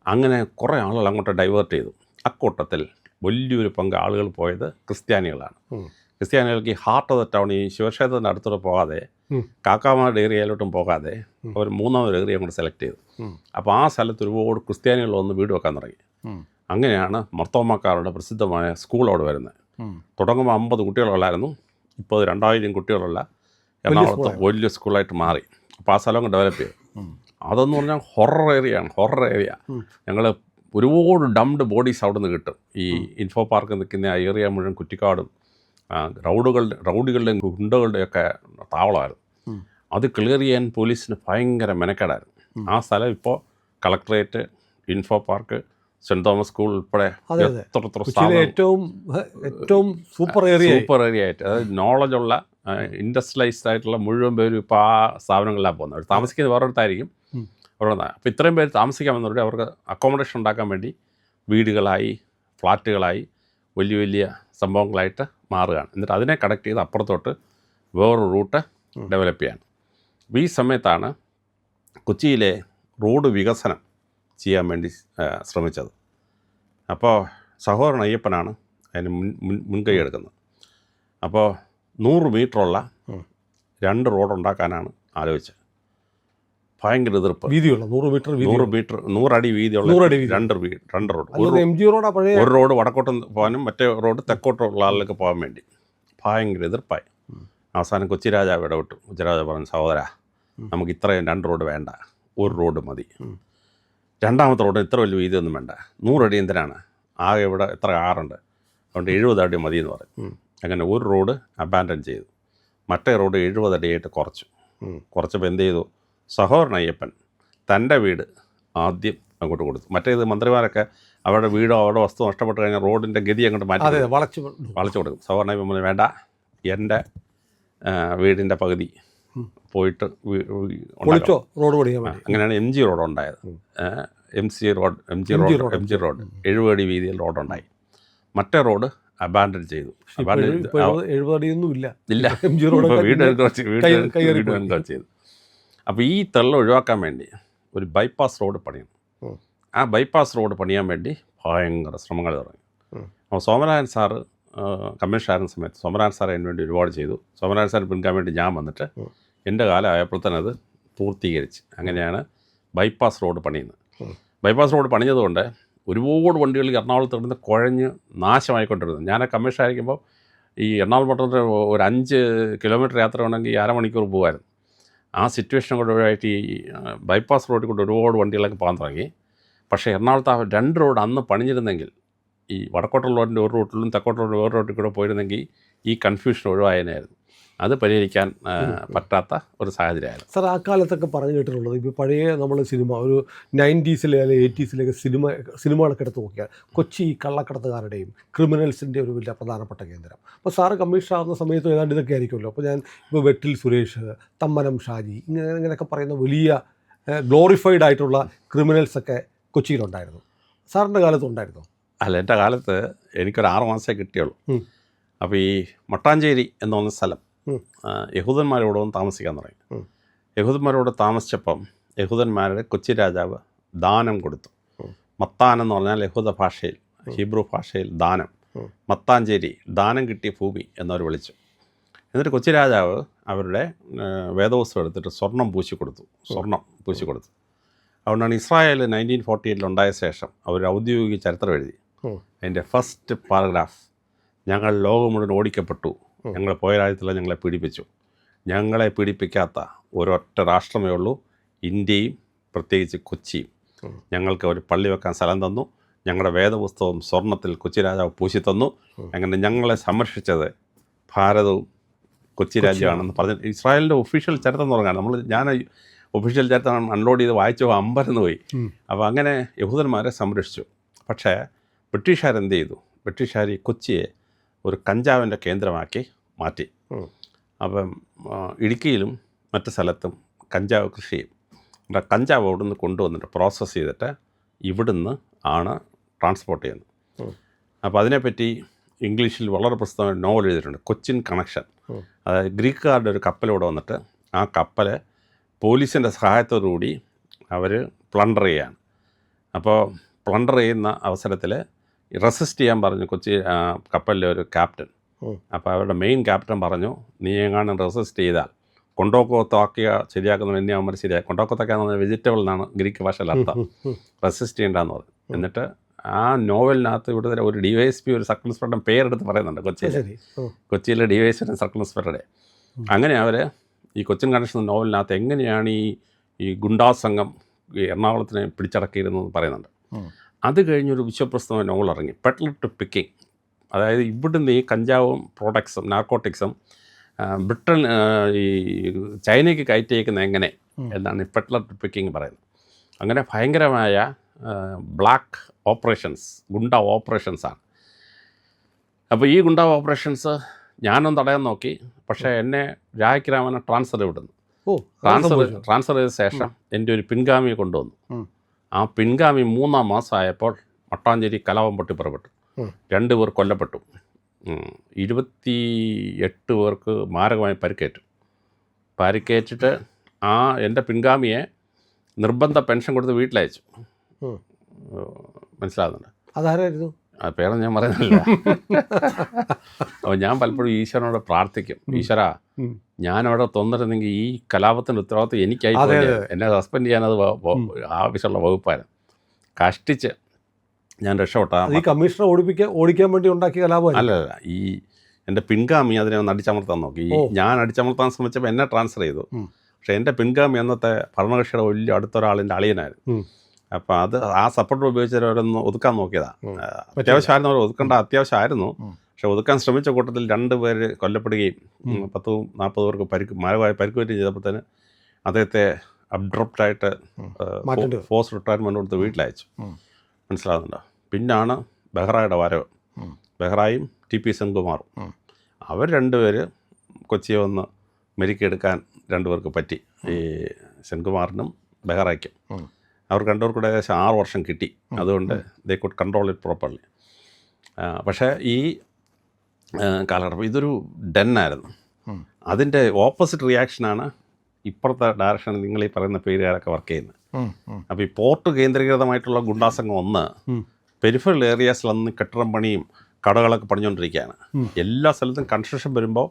അങ്ങനെ കുറേ ആളുകൾ അങ്ങോട്ട് ഡൈവേർട്ട് ചെയ്തു. അക്കൂട്ടത്തിൽ വലിയൊരു പങ്ക് ആളുകൾ പോയത് ക്രിസ്ത്യാനികളാണ്. ക്രിസ്ത്യാനികൾക്ക് ഈ ഹാർട്ട് ഓഫ് ദ ടൗൺ, ഈ ശിവക്ഷേത്രത്തിൻ്റെ അടുത്തോടെ പോകാതെ കാക്കാമാരുടെ ഏരിയയിലോട്ടും പോകാതെ ഒരു മൂന്നാമതൊരു ഏരിയ അങ്ങോട്ട് സെലക്ട് ചെയ്തു. അപ്പോൾ ആ സ്ഥലത്ത് ഒരുപാട് ക്രിസ്ത്യാനികൾ വന്ന് വീട് വെക്കാൻ തുടങ്ങി. അങ്ങനെയാണ് മർത്തോമാക്കാരുടെ പ്രസിദ്ധമായ സ്കൂൾ അവിടെ വരുന്നത്. തുടങ്ങുമ്പോൾ 50 കുട്ടികളുള്ളായിരുന്നു. ഇപ്പോൾ 2000 കുട്ടികളുള്ള എറണാകുളത്ത് വലിയ സ്കൂളായിട്ട് മാറി. അപ്പോൾ ആ സ്ഥലം ഡെവലപ്പ് ചെയ്തു. അതെന്ന് പറഞ്ഞാൽ ഹൊറർ ഏരിയ. ഞങ്ങൾ ഒരുപാട് ഡംഡ് ബോഡീസ് അവിടെ നിന്ന് കിട്ടും. ഈ ഇൻഫോ പാർക്ക് നിൽക്കുന്ന ആ ഏരിയ മുഴുവൻ കുറ്റിക്കാടും റൗഡികളുടെയും ഗുണ്ടകളുടെയൊക്കെ താവളമായിരുന്നു. അത് ക്ലിയർ ചെയ്യാൻ പോലീസിന് ഭയങ്കര മെനക്കേടായിരുന്നു. ആ സ്ഥലം ഇപ്പോൾ collectorate, info park, saint Thomas school ഉൾപ്പെടെ ഏറ്റവും സൂപ്പർ ഏരിയ ആയിട്ട്, അതായത് നോളജുള്ള ഇൻഡസ്ട്രിയലൈസ്ഡ് ആയിട്ടുള്ള മുഴുവൻ പേരും ഇപ്പോൾ ആ സ്ഥാപനങ്ങളിലാണ് പോകുന്നത്. അവർ താമസിക്കുന്നത് വേറൊരിടത്തായിരിക്കും. അപ്പോൾ ഇത്രയും പേര് താമസിക്കാൻ വന്നവരുടെ അവർക്ക് അക്കോമഡേഷൻ ഉണ്ടാക്കാൻ വേണ്ടി വീടുകളായി, ഫ്ലാറ്റുകളായി, വലിയ വലിയ സംഭവങ്ങളായിട്ട് മാറുകയാണ്. എന്നിട്ട് അതിനെ കണക്ട് ചെയ്ത് അപ്പുറത്തോട്ട് വേറൊരു റൂട്ട് ഡെവലപ്പ് ചെയ്യാണ്. അപ്പോൾ ഈ സമയത്താണ് കൊച്ചിയിലെ റോഡ് വികസനം ചെയ്യാൻ വേണ്ടി ശ്രമിച്ചത്. അപ്പോൾ സഹോദരൻ അയ്യപ്പനാണ് അതിന് മുൻകൈ എടുക്കുന്നത്. അപ്പോൾ 100 മീറ്ററുള്ള 2 റോഡ് ഉണ്ടാക്കാനാണ് ആലോചിച്ചത്. ഭയങ്കര എതിർപ്പ്. വീതിയുള്ള 100 അടി വീതിയുള്ള 2 റോഡ്. ഒരു റോഡ് വടക്കോട്ട് പോകാനും മറ്റേ റോഡ് തെക്കോട്ടുള്ള ആളിലേക്ക് പോകാൻ വേണ്ടി ഭയങ്കര എതിർപ്പായി. അവസാനം കൊച്ചി രാജാവ് ഇടപെട്ടു. കൊച്ചി രാജാവ് പറഞ്ഞു, സഹോദര, നമുക്ക് ഇത്രയും 2 റോഡ് വേണ്ട, ഒരു റോഡ് മതി. രണ്ടാമത്തെ റോഡ് ഇത്ര വലിയ വീതിയൊന്നും വേണ്ട, 100 അടി എന്തിനാണ്, ആകെ ഇവിടെ എത്ര ആറുണ്ട്, അതുകൊണ്ട് 70 അടി മതി എന്ന് പറയും. അങ്ങനെ ഒരു റോഡ് അബാൻഡൻ ചെയ്തു. മറ്റേ റോഡ് 70 അടിയായിട്ട് കുറച്ചപ്പോൾ എന്ത് ചെയ്തു, സഹോദരൻ അയ്യപ്പൻ തൻ്റെ വീട് ആദ്യം അങ്ങോട്ട് കൊടുത്തു. മറ്റേത് മന്ത്രിമാരൊക്കെ അവരുടെ വീടോ അവരുടെ വസ്തു നഷ്ടപ്പെട്ട് കഴിഞ്ഞാൽ റോഡിൻ്റെ ഗതി അങ്ങോട്ട് മാറ്റി വളച്ചു കൊടുക്കും. സഹോദരൻ അയ്യപ്പൻ പറഞ്ഞു, വേണ്ട, എൻ്റെ വീടിൻ്റെ പകുതി പോയിട്ട് റോഡ് പണിയാൻ. അങ്ങനെയാണ് MG റോഡ് ഉണ്ടായത്. MG റോഡ് 70 അടി വീതിയിൽ റോഡുണ്ടായി. മറ്റേ റോഡ് അബാൻഡൻ ചെയ്തു. ഇപ്പോൾ 70 അടിയൊന്നും ഇല്ല. ഇല്ല, MG റോഡ് ഇപ്പോൾ വീട് കയ്യേറി എൻക്രോച്ച് ചെയ്തു. അപ്പോൾ ഈ തെള്ള ഒഴിവാക്കാൻ വേണ്ടി ഒരു ബൈപ്പാസ് റോഡ് പണിയണം. ആ ബൈപ്പാസ് റോഡ് പണിയാൻ വേണ്ടി ഭയങ്കര ശ്രമങ്ങൾ തുടങ്ങി. അപ്പോൾ സോമനാഥൻ സാറ് കമ്മീഷനായിരുന്ന സമയത്ത് സോമനാഥൻ സാർ അതിന് വേണ്ടി ഒരുപാട് ചെയ്തു. സോമനാഥൻ സാറിന് പിൻകാൻ വേണ്ടി ഞാൻ വന്നിട്ട് എൻ്റെ കാലമായപ്പോൾ തന്നെ അത് പൂർത്തീകരിച്ച് അങ്ങനെയാണ് ബൈപ്പാസ് റോഡ് പണിയുന്നത്. ബൈപ്പാസ് റോഡ് പണിഞ്ഞതുകൊണ്ട് ഒരുപാട് വണ്ടികൾ എറണാകുളത്ത് കിടന്ന് കുഴഞ്ഞ് നാശമായിക്കൊണ്ടിരുന്നു. ഞാൻ കമ്മീഷനായിരിക്കുമ്പോൾ ഈ എറണാകുളം പട്ടണത്തിൽ ഒരു 5 കിലോമീറ്റർ യാത്ര ഉണ്ടെങ്കിൽ അരമണിക്കൂർ പോകുമായിരുന്നു. ആ സിറ്റുവേഷൻ കൂടെ ഒഴിവായിട്ട് ഈ ബൈപ്പാസ് റോഡിൽ കൂടെ ഒരുപാട് വണ്ടികളൊക്കെ പോകാൻ തുടങ്ങി. പക്ഷേ എറണാകുളത്ത് ആ 2 റോഡ് അന്ന് പണിഞ്ഞിരുന്നെങ്കിൽ ഈ വടക്കോട്ടുള്ള റോഡിൻ്റെ ഒരു റൂട്ടിലും തെക്കോട്ടുള്ള വേറെ റോഡിൽ കൂടെ പോയിരുന്നെങ്കിൽ ഈ കൺഫ്യൂഷൻ ഒഴിവായതിനായിരുന്നു. അത് പരിഹരിക്കാൻ പറ്റാത്ത ഒരു സാഹചര്യമായിരുന്നു. സാർ, ആ കാലത്തൊക്കെ പറഞ്ഞു കേട്ടിട്ടുള്ളത് ഇപ്പോൾ പഴയ നമ്മൾ സിനിമ ഒരു 90s അല്ലെങ്കിൽ 80s സിനിമകളൊക്കെ എടുത്ത് നോക്കിയാൽ കൊച്ചി കള്ളക്കടത്തുകാരുടെയും ക്രിമിനൽസിൻ്റെ ഒരു വലിയ പ്രധാനപ്പെട്ട കേന്ദ്രം. അപ്പോൾ സാറ് കമ്മീഷണർ ആകുന്ന സമയത്ത് ഏതാണ്ട് ഇതൊക്കെ ആയിരിക്കുമല്ലോ. അപ്പോൾ ഞാൻ ഇപ്പോൾ വെട്ടിൽ സുരേഷ്, തമ്മനം ഷാജി ഇങ്ങനെയൊക്കെ പറയുന്ന വലിയ ഗ്ലോറിഫൈഡ് ആയിട്ടുള്ള ക്രിമിനൽസൊക്കെ കൊച്ചിയിലുണ്ടായിരുന്നു. സാറിൻ്റെ കാലത്ത് ഉണ്ടായിരുന്നോ? അല്ല, എൻ്റെ കാലത്ത് എനിക്കൊരു 6 മാസമേ കിട്ടിയുള്ളൂ. അപ്പോൾ ഈ മട്ടാഞ്ചേരി എന്ന് പറഞ്ഞ സ്ഥലം യഹൂദന്മാരോട് വന്ന് താമസിക്കാൻ തുടങ്ങി. യഹൂദന്മാരോട് താമസിച്ചപ്പം യഹൂദന്മാരുടെ കൊച്ചി രാജാവ് ദാനം കൊടുത്തു. മത്താൻ എന്ന് പറഞ്ഞാൽ യഹൂദ ഭാഷയിൽ, ഹീബ്രു ഭാഷയിൽ ദാനം. മത്താഞ്ചേരി, ദാനം കിട്ടിയ ഭൂമി എന്നവർ വിളിച്ചു. എന്നിട്ട് കൊച്ചി രാജാവ് അവരുടെ വേദവസ്തു എടുത്തിട്ട് സ്വർണം പൂശി കൊടുത്തു. അതുകൊണ്ടാണ് ഇസ്രായേൽ 1948 ഉണ്ടായ ശേഷം അവർ ഔദ്യോഗിക ചരിത്രം എഴുതി. അതിൻ്റെ ഫസ്റ്റ് പാരഗ്രാഫ്, ഞങ്ങൾ ലോകം മുഴുവൻ ഓടിക്കപ്പെട്ടു, ഞങ്ങൾ പോയ രാജ്യത്തുള്ള ഞങ്ങളെ പീഡിപ്പിച്ചു, ഞങ്ങളെ പീഡിപ്പിക്കാത്ത ഒരൊറ്റ രാഷ്ട്രമേ ഉള്ളൂ, ഇന്ത്യയും പ്രത്യേകിച്ച് കൊച്ചിയും. ഞങ്ങൾക്ക് ഒരു പള്ളി വെക്കാൻ സ്ഥലം തന്നു, ഞങ്ങളുടെ വേദപുസ്തകവും സ്വർണത്തിൽ കൊച്ചി രാജാവ് പൂശി തന്നു. അങ്ങനെ ഞങ്ങളെ സംരക്ഷിച്ചത് ഭാരതവും കൊച്ചി രാജ്യമാണെന്ന് പറഞ്ഞ് ഇസ്രായേലിൻ്റെ ഒഫീഷ്യൽ ചരിത്രം തുടങ്ങാണ്. ഞാൻ ഒഫീഷ്യൽ ചരിത്രം അൺലോഡ് ചെയ്ത് വായിച്ചു അമ്പരന്ന് പോയി. അപ്പോൾ അങ്ങനെ യഹൂദന്മാരെ സംരക്ഷിച്ചു. പക്ഷേ ബ്രിട്ടീഷുകാരെന്ത് ചെയ്തു? ബ്രിട്ടീഷുകാർ ഈ കൊച്ചിയെ ഒരു കഞ്ചാവിൻ്റെ കേന്ദ്രമാക്കി മാറ്റി. അപ്പം ഇടുക്കിയിലും മറ്റു സ്ഥലത്തും കഞ്ചാവ് കൃഷി ചെയ്യും. കഞ്ചാവ് അവിടുന്ന് കൊണ്ടുവന്നിട്ട് പ്രോസസ്സ് ചെയ്തിട്ട് ഇവിടുന്ന് ആണ് ട്രാൻസ്പോർട്ട് ചെയ്യുന്നത്. അപ്പോൾ അതിനെപ്പറ്റി ഇംഗ്ലീഷിൽ വളരെ പ്രസിദ്ധമായ നോവൽ എഴുതിയിട്ടുണ്ട്, കൊച്ചിൻ കണക്ഷൻ. അതായത് ഗ്രീക്കുകാരുടെ ഒരു കപ്പലിവിടെ വന്നിട്ട് ആ കപ്പൽ പോലീസിൻ്റെ സഹായത്തോടുകൂടി അവർ പ്ലണ്ടർ ചെയ്യാണ്. അപ്പോൾ പ്ലണ്ടർ ചെയ്യുന്ന അവസരത്തിൽ റെസിസ്റ്റ് ചെയ്യാൻ പറഞ്ഞു കൊച്ചി കപ്പലിലെ ഒരു ക്യാപ്റ്റൻ. അപ്പോൾ അവരുടെ മെയിൻ ക്യാപ്റ്റൻ പറഞ്ഞു, നീ എങ്ങാനും റെസിസ്റ്റ് ചെയ്താൽ കൊണ്ടോക്കോത്താക്കിയ ശരിയാക്കുന്ന എന്നെ അവന്മാർ ശരിയാക്കി. കൊണ്ടോക്കോത്താക്കിയാന്ന് പറഞ്ഞാൽ വെജിറ്റബിൾ എന്നാണ് ഗ്രീക്ക് ഭാഷയിൽ അർത്ഥം. റെസിസ്റ്റ് ചെയ്യേണ്ടെന്ന് പറഞ്ഞു. എന്നിട്ട് ആ നോവലിനകത്ത് ഇവിടെ ഒരു DYSP ഒരു സർക്കിൾ ഇൻസ്പെക്ടറുടെ പേരെടുത്ത് പറയുന്നുണ്ട്. കൊച്ചിയിലെ DYSP സർക്കിൾ ഇൻസ്പെക്ടറുടെ. അങ്ങനെ അവർ ഈ കൊച്ചിൻ കണക്ഷൻ നോവലിനകത്ത് എങ്ങനെയാണ് ഈ ഗുണ്ടാ സംഘം എറണാകുളത്തിനെ പിടിച്ചടക്കിയിരുന്നതെന്ന് പറയുന്നുണ്ട്. അത് കഴിഞ്ഞൊരു വിശ്വപ്രസിദ്ധമായ നോവൽ ഇറങ്ങി, പെഡ്ലർ ടു പിക്കിംഗ്. അതായത് ഇവിടുന്ന് ഈ കഞ്ചാവും പ്രോഡക്ട്സും നാർക്കോട്ടിക്സും ബ്രിട്ടൻ ഈ ചൈനയ്ക്ക് കയറ്റിയേക്കുന്ന എങ്ങനെ എന്നാണ് ഈ പെഡ്ലർ ടു പിക്കിംഗ് പറയുന്നത്. അങ്ങനെ ഭയങ്കരമായ ബ്ലാക്ക് ഓപ്പറേഷൻസ്, ഗുണ്ട ഓപ്പറേഷൻസാണ്. അപ്പോൾ ഈ ഗുണ്ട ഓപ്പറേഷൻസ് ഞാനൊന്ന് തടയാൻ നോക്കി. പക്ഷേ എന്നെ രാജക്കിരാമനെ ട്രാൻസ്ഫർ വിടുന്നു. ട്രാൻസ്ഫർ ചെയ്ത ശേഷം എൻ്റെ ഒരു പിൻഗാമിയെ കൊണ്ടുവന്നു. ആ പിൻഗാമി 3-ാം മാസമായപ്പോൾ മട്ടാഞ്ചേരി കലാപം പൊട്ടിപ്പുറപ്പെട്ടു. 2 പേർ കൊല്ലപ്പെട്ടു. 28 പേർക്ക് മാരകമായി പരിക്കേറ്റിട്ട് ആ എൻ്റെ പിൻഗാമിയെ നിർബന്ധ പെൻഷൻ കൊടുത്ത് വീട്ടിലയച്ചു. മനസ്സിലാകുന്നുണ്ട്? അതാരായിരുന്നു? ആ പേരൊന്നും ഞാൻ പറയുന്നില്ല. അപ്പോൾ ഞാൻ പലപ്പോഴും ഈശ്വരനോട് പ്രാർത്ഥിക്കും, ഈശ്വര ഞാനവിടെ തോന്നിരുന്നെങ്കിൽ ഈ കലാപത്തിൻ്റെ ഉത്തരവാദിത്വം എനിക്കായി എന്നെ സസ്പെൻഡ് ചെയ്യാനത് ആവശ്യമുള്ള വകുപ്പായിരുന്നു. കഷ്ടിച്ച് ഞാൻ രക്ഷപ്പെട്ട. ഈ കമ്മീഷണർ ഓടിക്കാൻ വേണ്ടി ഉണ്ടാക്കിയ കലാപം അല്ലല്ല, ഈ എൻ്റെ പിൻഗാമി അതിനെ ഒന്ന് അടിച്ചമർത്താൻ നോക്കി. ഞാൻ അടിച്ചമർത്താൻ ശ്രമിച്ചപ്പോൾ എന്നെ ട്രാൻസ്ഫർ ചെയ്തു. പക്ഷേ എൻ്റെ പിൻഗാമി അന്നത്തെ ഭരണകക്ഷിയുടെ വലിയ അടുത്തൊരാളിൻ്റെ അളിയനായിരുന്നു. അപ്പോൾ അത് ആ സപ്പോർട്ട് ഉപയോഗിച്ചവരൊന്ന് ഒതുക്കാൻ നോക്കിയതാണ്. അത്യാവശ്യമായിരുന്നു, അവർ ഒതുക്കേണ്ട അത്യാവശ്യമായിരുന്നു. പക്ഷെ ഒതുക്കാൻ ശ്രമിച്ച കൂട്ടത്തിൽ 2 പേര് കൊല്ലപ്പെടുകയും 30-40 പേർക്ക് മാരകമായി പരിക്കുകയും ചെയ്തപ്പോഴത്തേന് അദ്ദേഹത്തെ അബ്രപ്റ്റായിട്ട് ഫോഴ്സ് റിട്ടയർമെൻറ്റ് കൊടുത്ത് വീട്ടിലയച്ചു. മനസ്സിലാകുന്നുണ്ടോ? പിന്നാണ് ബെഹ്റയുടെ വരവ്. ബെഹ്റയും TP സെൻകുമാറും അവർ 2 പേര് കൊച്ചിയെ വന്ന് മെരുക്കിയെടുക്കാൻ 2 പേർക്ക് പറ്റി. ഈ സെൻകുമാറിനും ബെഹ്റയ്ക്കും അവർക്ക് 2 പേർക്കൂടെ ഏകദേശം 6 വർഷം കിട്ടി. അതുകൊണ്ട് they could control it properly. പക്ഷേ ഈ കാലഘട്ടം. ഇതൊരു ഡെന്നായിരുന്നു. അതിൻ്റെ ഓപ്പോസിറ്റ് റിയാക്ഷനാണ് ഇപ്പുറത്തെ ഡയറക്ഷൻ നിങ്ങൾ ഈ പറയുന്ന പേരുകാരൊക്കെ വർക്ക് ചെയ്യുന്നത്. അപ്പോൾ ഈ പോർട്ട് കേന്ദ്രീകൃതമായിട്ടുള്ള ഗുണ്ടാസംഘം ഒന്ന് പെരിഫറൽ ഏരിയാസിലന്ന് കെട്ടിടം പണിയും കടകളൊക്കെ പണിഞ്ഞുകൊണ്ടിരിക്കുകയാണ്. എല്ലാ സ്ഥലത്തും കൺസ്ട്രക്ഷൻ വരുമ്പോൾ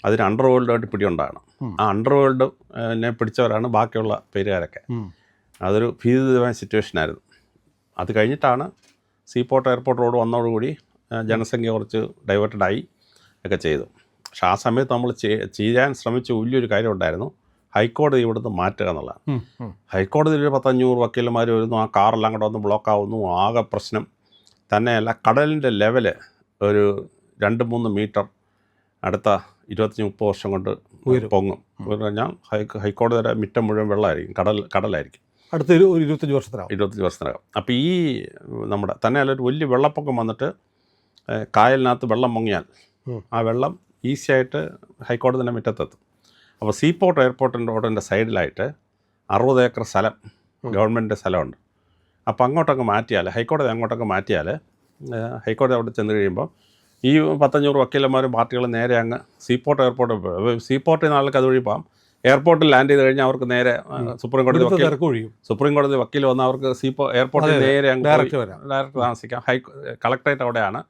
അതിന് അണ്ടർ വേൾഡായിട്ട് പിടിയുണ്ടാകണം. ആ അണ്ടർ വേൾഡിനെ പിടിച്ചവരാണ് ബാക്കിയുള്ള പേരുകാരൊക്കെ. അതൊരു ഭീതിതമായ സിറ്റുവേഷനായിരുന്നു. അത് കഴിഞ്ഞിട്ടാണ് സീപോർട്ട് എയർപോർട്ട് റോഡ് വന്നതോടുകൂടി ജനസംഖ്യ കുറച്ച് ഡൈവേർട്ടഡായി ഒക്കെ ചെയ്തു. പക്ഷെ ആ സമയത്ത് നമ്മൾ ചെയ്യാൻ ശ്രമിച്ച വലിയൊരു കാര്യം ഉണ്ടായിരുന്നു, ഹൈക്കോടതി ഇവിടുന്ന് മാറ്റുക എന്നുള്ളതാണ്. ഹൈക്കോടതിയിൽ ഒരു 100-500 വക്കീലന്മാർ വരുന്നു, ആ കാറെല്ലാം കൂടെ വന്ന് ബ്ലോക്ക് ആവുന്നു, ആകെ പ്രശ്നം. തന്നെയല്ല, കടലിൻ്റെ ലെവല് ഒരു 2-3 മീറ്റർ അടുത്ത 25-30 വർഷം കൊണ്ട് പൊങ്ങും. കഴിഞ്ഞാൽ ഹൈക്കോടതിയുടെ മിറ്റം മുഴുവൻ വെള്ളമായിരിക്കും, കടലായിരിക്കും അടുത്ത 25 വർഷത്തിനകം. അപ്പോൾ ഈ നമ്മുടെ തന്നെയല്ല ഒരു വലിയ വെള്ളപ്പൊക്കം വന്നിട്ട് കായലിനകത്ത് വെള്ളം പൊങ്ങിയാൽ ആ വെള്ളം ഈസിയായിട്ട് ഹൈക്കോടതിൻ്റെ മുറ്റത്തെത്തും. അപ്പോൾ സീപോർട്ട് എയർപോർട്ടിൻ്റെ റോഡിൻ്റെ സൈഡിലായിട്ട് 60 ഏക്കർ സ്ഥലം ഗവൺമെൻറ്റിൻ്റെ സ്ഥലമുണ്ട്. അപ്പോൾ അങ്ങോട്ടൊക്കെ മാറ്റിയാൽ, ഹൈക്കോടതി അങ്ങോട്ടൊക്കെ മാറ്റിയാൽ, ഹൈക്കോടതി അവിടെ ചെന്ന് കഴിയുമ്പോൾ ഈ 100-500 വക്കീലന്മാരും പാർട്ടികളും നേരെ അങ്ങ് സീപോർട്ട് എയർപോർട്ടിൽ പോയി. സീപോർട്ടിൽ നിന്ന് ആൾക്ക് അതുവഴി പോകാം. എയർപോർട്ടിൽ ലാൻഡ് ചെയ്ത് കഴിഞ്ഞാൽ അവർക്ക് നേരെ സുപ്രീം കോടതി വക്കീൽ വന്ന് അവർക്ക് എയർപോർട്ടിൽ നേരെ അങ്ങ് ഡയറക്റ്റ് താമസിക്കാം. കളക്ടറേറ്റ് അവിടെയാണ്,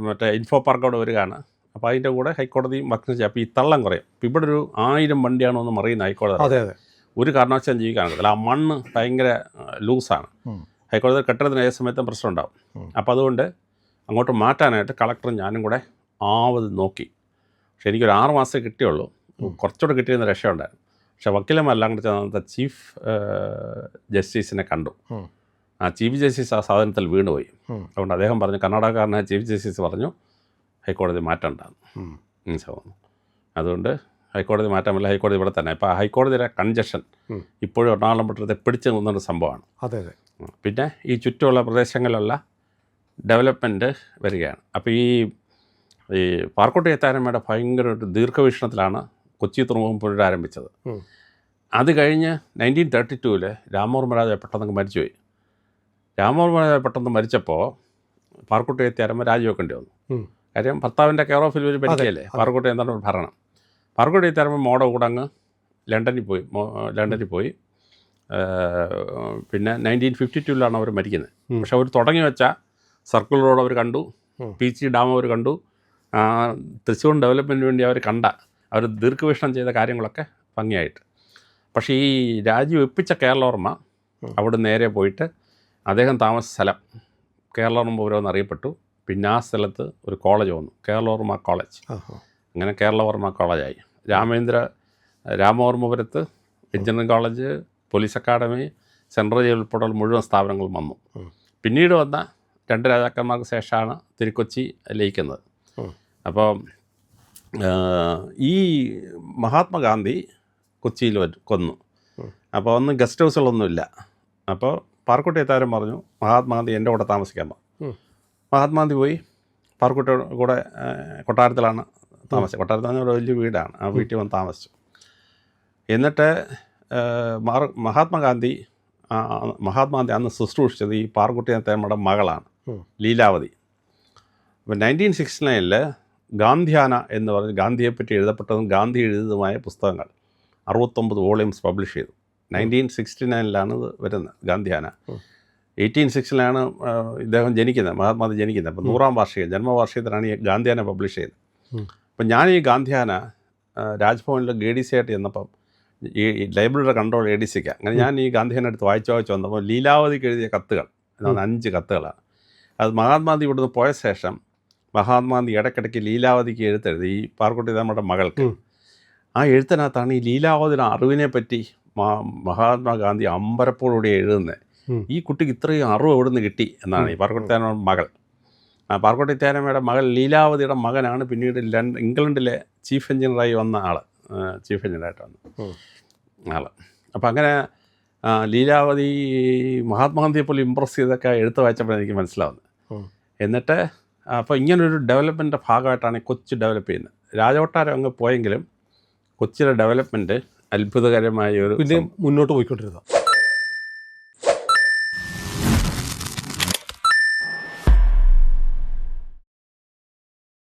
മറ്റേ ഇൻഫോ പാർക്ക് അവിടെ വരികയാണ്. അപ്പോൾ അതിൻ്റെ കൂടെ ഹൈക്കോടതിയും വർക്ക് ചെയ്യും. അപ്പോൾ ഈ തള്ളം കുറയും. ഇപ്പോൾ ഇവിടെ ഒരു 1000 വണ്ടിയാണോ എന്ന് മറിയുന്ന ഹൈക്കോടതി ഒരു കാരണവശാലും ജീവിക്കാനൊക്കത്തില്ല. ആ മണ്ണ് ഭയങ്കര ലൂസാണ്. ഹൈക്കോടതി കെട്ടിടത്തിന് ഏത് സമയത്തും പ്രശ്നം ഉണ്ടാവും. അപ്പോൾ അതുകൊണ്ട് അങ്ങോട്ട് മാറ്റാനായിട്ട് കളക്ടറും ഞാനും കൂടെ ആവത് നോക്കി. പക്ഷെ എനിക്കൊരു 6 മാസമേ കിട്ടിയുള്ളൂ. കുറച്ചുകൂടെ കിട്ടിയിരുന്ന രക്ഷയുണ്ടായിരുന്നു. പക്ഷേ വക്കീലന്മാരെല്ലാം കൂടെ ചെന്ന ചീഫ് ജസ്റ്റിസിനെ കണ്ടു. ആ ചീഫ് ജസ്റ്റിസ് ആ സാധനത്തിൽ വീണുപോയി. അതുകൊണ്ട് അദ്ദേഹം പറഞ്ഞു, കർണാടകക്കാരനായ ചീഫ് ജസ്റ്റിസ് പറഞ്ഞു ഹൈക്കോടതി മാറ്റണ്ടാകുന്നു. അതുകൊണ്ട് ഹൈക്കോടതി മാറ്റാമല്ല, ഹൈക്കോടതി ഇവിടെ തന്നെ. ഇപ്പോൾ ഹൈക്കോടതിയുടെ കൺജഷൻ ഇപ്പോഴും എറണാകുളം പട്ടണത്തെ പിടിച്ചു നിന്നൊരു സംഭവമാണ്. പിന്നെ ഈ ചുറ്റുമുള്ള പ്രദേശങ്ങളിലുള്ള ഡെവലപ്മെൻറ്റ് വരികയാണ്. അപ്പോൾ ഈ പാർക്കോട്ട് എത്താരമ്മയുടെ ഭയങ്കര ഒരു ദീർഘവീക്ഷണത്തിലാണ് കൊച്ചി തുറമുഖം പുനരാരംഭിച്ചത്. അത് കഴിഞ്ഞ് 1932 രാമവർമ്മ രാജാവ് പെട്ടെന്ന് മരിച്ചുപോയി. രാമവർമ്മ രാജാവ് പെട്ടെന്ന് മരിച്ചപ്പോൾ പാർക്കോട്ട് എത്തിയാരമ്മ രാജിവെക്കേണ്ടി വന്നു. കാര്യം ഭർത്താവിൻ്റെ കെയർ ഓഫിൽ ഒരു ഭരിക്കുകയല്ലേ, പാർക്കോട്ട് എന്താണ് ഭരണം. പാർക്കോട്ട് എത്തിയാരമ്മ മോടെ കൂടെ അങ്ങ് ലണ്ടനിൽ പോയി. പിന്നെ 1952 അവർ മരിക്കുന്നത്. പക്ഷെ അവർ തുടങ്ങി വെച്ച സർക്കിൾ റോഡ് അവർ കണ്ടു, പീച്ചി ഡാം അവർ കണ്ടു, തൃശ്ശൂർ ഡെവലപ്മെൻറ്റിന് വേണ്ടി അവർ ദീർഘവീക്ഷണം ചെയ്ത കാര്യങ്ങളൊക്കെ ഭംഗിയായിട്ട്. പക്ഷേ ഈ രാജ്യം ഒപ്പിച്ച കേരളവർമ്മ അവിടെ നേരെ പോയിട്ട് അദ്ദേഹം താമസിച്ച സ്ഥലം കേരളവർമ്മ പുരം എന്നറിയപ്പെട്ടു. പിന്നെ ആ സ്ഥലത്ത് ഒരു കോളേജ് വന്നു, കേരളവർമ്മ കോളേജ്. അങ്ങനെ കേരളവർമ്മ കോളേജായി. രാമവർമ്മപുരത്ത് engineering college, police academy, central jail ഉൾപ്പെടെയുള്ള മുഴുവൻ സ്ഥാപനങ്ങളും വന്നു. പിന്നീട് വന്ന 2 രാജാക്കന്മാർക്ക് ശേഷമാണ് തിരുക്കൊച്ചി ലയിക്കുന്നത്. അപ്പോൾ ഈ മഹാത്മാഗാന്ധി കൊച്ചിയിൽ കൊന്നു. അപ്പോൾ ഒന്നും ഗസ്റ്റ് ഹൗസുകളൊന്നുമില്ല. അപ്പോൾ പാർക്കോട്ട് എത്താരും പറഞ്ഞു മഹാത്മാഗാന്ധി എൻ്റെ കൂടെ താമസിക്കാൻ പറഞ്ഞു. മഹാത്മാഗാന്ധി പോയി പാർക്കോട്ട് കൂടെ കൊട്ടാരത്തിലാണ് താമസിച്ചത്. കൊട്ടാരത്തിൽ ഒരു വലിയ വീടാണ്, ആ വീട്ടിൽ വന്ന് താമസിച്ചു. എന്നിട്ട് മഹാത്മാഗാന്ധി അന്ന് ശുശ്രൂഷിച്ചത് ഈ പാർക്കോട്ട് എത്താരമ്മയുടെ മകളാണ്, ലീലാവതി. അപ്പോൾ 1969 ഗാന്ധിയാന എന്ന് പറഞ്ഞ് ഗാന്ധിയെപ്പറ്റി എഴുതപ്പെട്ടതും ഗാന്ധി എഴുതിയതുമായ പുസ്തകങ്ങൾ 69 വോളിയൂംസ് പബ്ലിഷ് ചെയ്തു. 1969 ഇത് വരുന്നത് ഗാന്ധിയാന. 1860 ഇദ്ദേഹം ജനിക്കുന്നത്, മഹാത്മാഗാന്ധി ജനിക്കുന്നത്. അപ്പോൾ 100ാം ജന്മവാർഷികത്തിലാണ് ഈ ഗാന്ധിയാന പബ്ലിഷ് ചെയ്തത്. അപ്പം ഞാൻ ഈ ഗാന്ധിയാന രാജ്ഭവനിൽ ഗേഡിസി ആയിട്ട് ചെന്നപ്പം ഈ ലൈബ്രറിയുടെ കൺട്രോൾ ADCക്ക്. അങ്ങനെ ഞാൻ ഈ ഗാന്ധിയാന എടുത്ത് വായിച്ചു വന്നപ്പോൾ ലീലാവതിക്ക് എഴുതിയ കത്തുകൾ, 5 കത്തുകളാണ്. അത് മഹാത്മാഗാന്ധി ഇവിടുന്ന് പോയ ശേഷം മഹാത്മാഗാന്ധി ഇടയ്ക്കിടയ്ക്ക് ലീലാവതിക്ക് എഴുത്തെഴുതി, ഈ പാർക്കോട്ട് നമ്മുടെ മകൾക്ക്. ആ എഴുത്തിനകത്താണ് ഈ ലീലാവതിയുടെ അറിവിനെ പറ്റി മഹാത്മാഗാന്ധി അമ്പരപ്പോടുകൂടി എഴുതുന്നത്. ഈ കുട്ടിക്ക് ഇത്രയും അറിവ് എവിടെ നിന്ന് കിട്ടി എന്നാണ് ഈ പാർക്കോട്ട് മകൾ. പാർക്കോട്ട് എത്തിയാരമ്മയുടെ മകൾ ലീലാവതിയുടെ മകനാണ് പിന്നീട് ഇംഗ്ലണ്ടിലെ ചീഫ് എഞ്ചിനീയറായി വന്ന ചീഫ് എഞ്ചിനീയറായിട്ട് വന്ന ആൾ. അപ്പം അങ്ങനെ ലീലാവതി മഹാത്മാഗാന്ധിയെ പോലെ ഇമ്പ്രസ് ചെയ്തൊക്കെ എഴുത്ത് വായിച്ചപ്പോൾ എനിക്ക് മനസ്സിലാവുന്നത്. എന്നിട്ട് അപ്പോൾ ഇങ്ങനൊരു ഡെവലപ്മെൻറ്റിൻ്റെ ഭാഗമായിട്ടാണ് കൊച്ചി ഡെവലപ്പ് ചെയ്യുന്നത്. രാജകൊട്ടാരം അങ്ങ് പോയെങ്കിലും കൊച്ചിയുടെ ഡെവലപ്മെൻറ്റ് അത്ഭുതകരമായ ഒരു മുന്നോട്ട് പോയിക്കൊണ്ടിരുന്നത്.